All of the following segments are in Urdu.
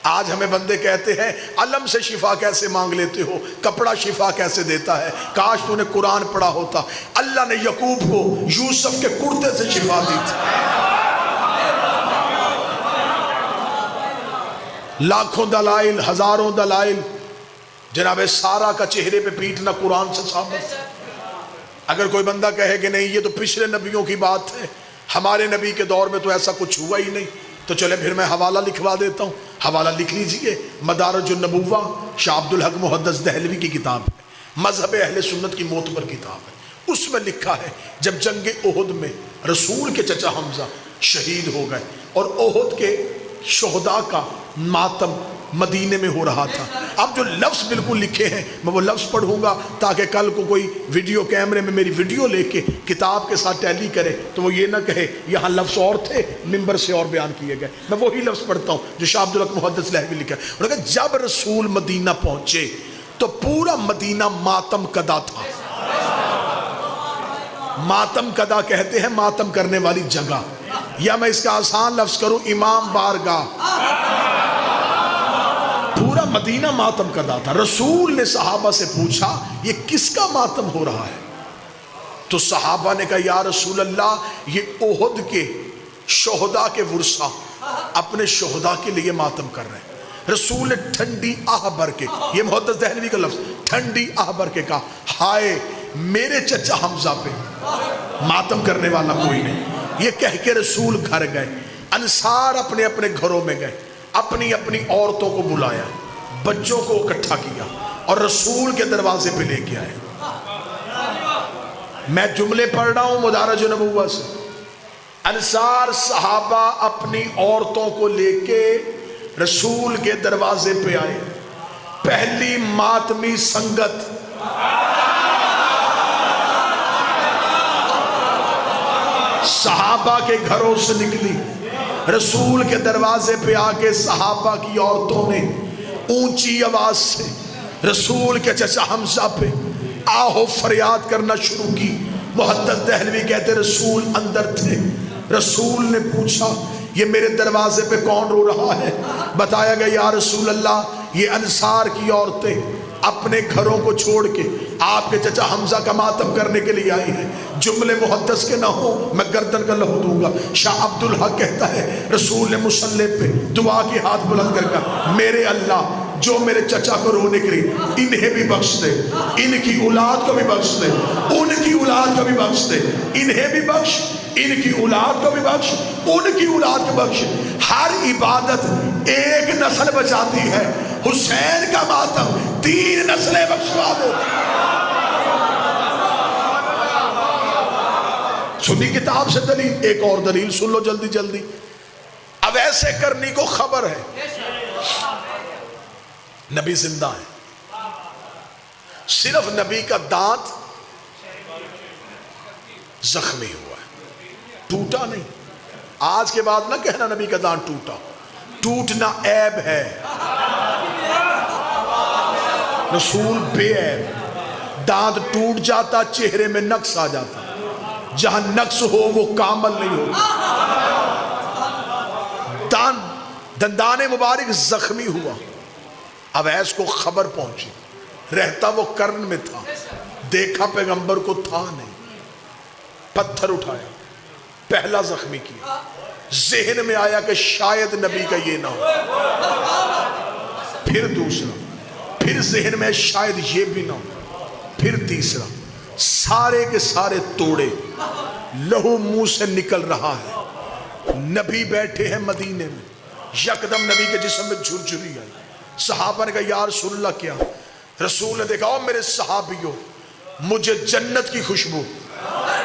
آج ہمیں بندے کہتے ہیں علم سے شفا کیسے مانگ لیتے ہو، کپڑا شفا کیسے دیتا ہے، کاش تو نے قرآن پڑھا ہوتا۔ اللہ نے یعقوب کو یوسف کے کرتے سے شفا دی تھی۔ لاکھوں دلائل، ہزاروں دلائل، جناب سارا کا چہرے پہ پیٹنا قرآن سے ثابت ہے۔ اگر کوئی بندہ کہے کہ نہیں یہ تو پچھلے نبیوں کی بات ہے، ہمارے نبی کے دور میں تو ایسا کچھ ہوا ہی نہیں، تو چلے پھر میں حوالہ لکھوا دیتا ہوں۔ حوالہ لکھ لیجئے، مدارج النبوہ، شاہ عبد الحق محدث دہلوی کی کتاب ہے، مذہب اہل سنت کی معتبر کتاب ہے۔ اس میں لکھا ہے جب جنگ احد میں رسول کے چچا حمزہ شہید ہو گئے اور احد کے شہداء کا ماتم مدینے میں ہو رہا تھا، اب جو لفظ بالکل لکھے ہیں میں وہ لفظ پڑھوں گا تاکہ کل کو کوئی ویڈیو کیمرے میں میری ویڈیو لے کے کتاب کے ساتھ ٹیلی کرے تو وہ یہ نہ کہے یہاں لفظ اور تھے ممبر سے اور بیان کیے گئے۔ میں وہی لفظ پڑھتا ہوں جو شاہ عبد الحق محدث دہلوی لکھا ہے۔ انہوں نے کہا جب رسول مدینہ پہنچے تو پورا مدینہ ماتم کدا تھا۔ ماتم کدا کہتے ہیں ماتم کرنے والی جگہ، یا میں اس کا آسان لفظ کروں امام بارگاہ، پورا مدینہ ماتم کدا تھا۔ رسول نے صحابہ سے پوچھا یہ کس کا ماتم ہو رہا ہے؟ تو صحابہ نے کہا یا رسول اللہ یہ احد کے شہداء کے ورثہ اپنے شہداء کے لیے ماتم کر رہے ہیں۔ رسول نے ٹھنڈی آہ بھر کے، یہ محدث دہلوی کا لفظ، ٹھنڈی آہ بھر کے کہا ہائے میرے چچا حمزہ پہ ماتم کرنے والا کوئی نہیں۔ یہ کہہ کے رسول گھر گئے، انصار اپنے اپنے گھروں میں گئے، اپنی اپنی عورتوں کو بلایا، بچوں کو اکٹھا کیا اور رسول کے دروازے پہ لے کے آئے۔ میں جملے پڑھ رہا ہوں مدارج نبوہ سے۔ انصار صحابہ اپنی عورتوں کو لے کے رسول کے دروازے پہ آئے۔ پہلی ماتمی سنگت صحابہ کے گھروں سے نکلی، رسول کے دروازے پہ آکے صحابہ کی عورتوں نے اونچی آواز سے رسول کے چچا حمزہ پہ آہو فریاد کرنا شروع کی۔ محدث دہلوی کہتے رسول اندر تھے، رسول نے پوچھا یہ میرے دروازے پہ کون رو رہا ہے؟ بتایا گیا یا رسول اللہ یہ انصار کی عورتیں اپنے گھروں کو چھوڑ کے آپ کے چچا حمزہ کا ماتم کرنے کے لیے آئی ہیں۔ جملے محدث کے نہ ہو میں گردن کا لہو دوں گا۔ شاہ عبد الحق کہتا ہے رسول نے مصلی پہ دعا کی ہاتھ بلند کر کر میرے اللہ جو میرے چچا کو رونے کے لیے انہیں بھی بخش دے، ان کی اولاد کو بھی بخش دے، ان کی اولاد کو بھی بخش دے، انہیں بھی بخش، ان کی اولاد کو بھی بخش، ان کی اولاد کو بخش۔ ہر عبادت ایک نسل بچاتی ہے، حسین کا ماتم 3 نسلیں بخشوا دیتی۔ سنی کتاب سے دلیل، ایک اور دلیل سن لو جلدی جلدی۔ اب ایسے کرنی کو خبر ہے نبی زندہ ہے، صرف نبی کا دانت زخمی ہوا ہے، ٹوٹا نہیں۔ آج کے بعد نہ کہنا نبی کا دانت ٹوٹا، ٹوٹنا عیب ہے، رسول بے عیب۔ دانت ٹوٹ جاتا چہرے میں نقص آ جاتا، جہاں نقص ہو وہ کامل نہیں ہو۔ دندان مبارک زخمی ہوا، اب ایس کو خبر پہنچی، رہتا وہ کرن میں تھا، دیکھا پیغمبر کو تھا نہیں، پتھر اٹھایا، پہلا زخمی کیا، ذہن میں آیا کہ شاید نبی کا یہ نہ ہو، پھر دوسرا، پھر ذہن میں شاید یہ بھی نہ ہو، پھر تیسرا، سارے کے سارے توڑے، لہو منہ سے نکل رہا ہے۔ نبی بیٹھے ہیں مدینے میں، یکدم نبی کے جسم میں جھرجھری آئی۔ صحابہ نے کہا یا رسول اللہ کیا؟ رسول نے دیکھا او میرے صحابیوں مجھے جنت کی خوشبو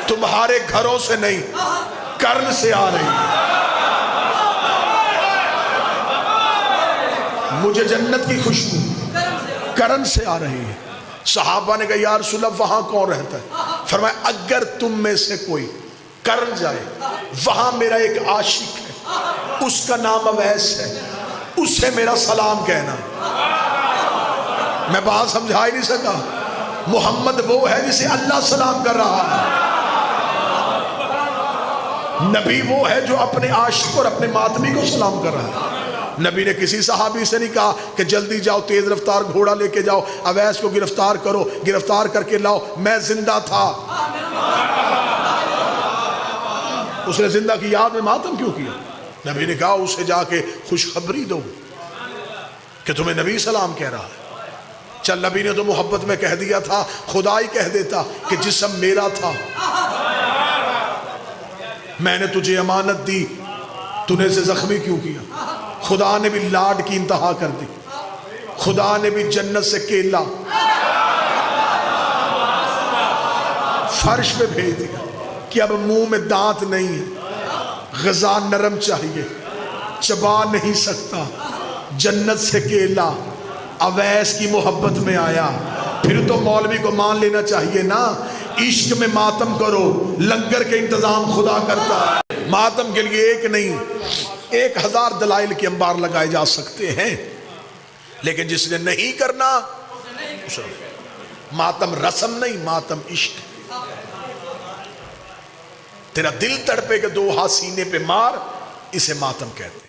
تمہارے گھروں سے نہیں کرن سے آ رہی ہے، مجھے جنت کی خوشبو کرن سے آ رہی ہے۔ صحابہ نے کہا یا رسول اللہ وہاں کون رہتا ہے؟ فرمایا اگر تم میں سے کوئی کرن جائے وہاں میرا ایک عاشق ہے، اس کا نام اویس ہے، اسے میرا سلام کہنا۔ میں بات سمجھا ہی نہیں سکا۔ محمد وہ ہے جسے اللہ سلام کر رہا ہے، نبی وہ ہے جو اپنے عاشق اور اپنے ماتمی کو سلام کر رہا ہے۔ نبی نے کسی صحابی سے نہیں کہا کہ جلدی جاؤ تیز رفتار گھوڑا لے کے جاؤ اویس کو گرفتار کرو گرفتار کر کے لاؤ میں زندہ تھا اس نے زندہ کی یاد میں ماتم کیوں کیا نبی نے کہا اسے جا کے خوشخبری دو کہ تمہیں نبی سلام کہہ رہا ہے چل نبی نے تو محبت میں کہہ دیا تھا خدا ہی کہہ دیتا کہ جسم میرا تھا میں نے تجھے امانت دی تو نے اسے زخمی کیوں کیا خدا نے بھی لاڈ کی انتہا کر دی خدا نے بھی جنت سے کیلا فرش پہ بھیج دیا کہ اب منہ میں دانت نہیں ہے غذا نرم چاہیے چبا نہیں سکتا جنت سے کیلا اویس کی محبت میں آیا پھر تو مولوی کو مان لینا چاہیے نا عشق میں ماتم کرو لنگر کے انتظام خدا کرتا ہے ماتم کے لیے ایک نہیں 1000 دلائل کے انبار لگائے جا سکتے ہیں لیکن جس نے نہیں کرنا ماتم رسم نہیں ماتم عشق تیرا دل تڑپے کہ 2 ہاتھ سینے پہ مار اسے ماتم کہتے ہیں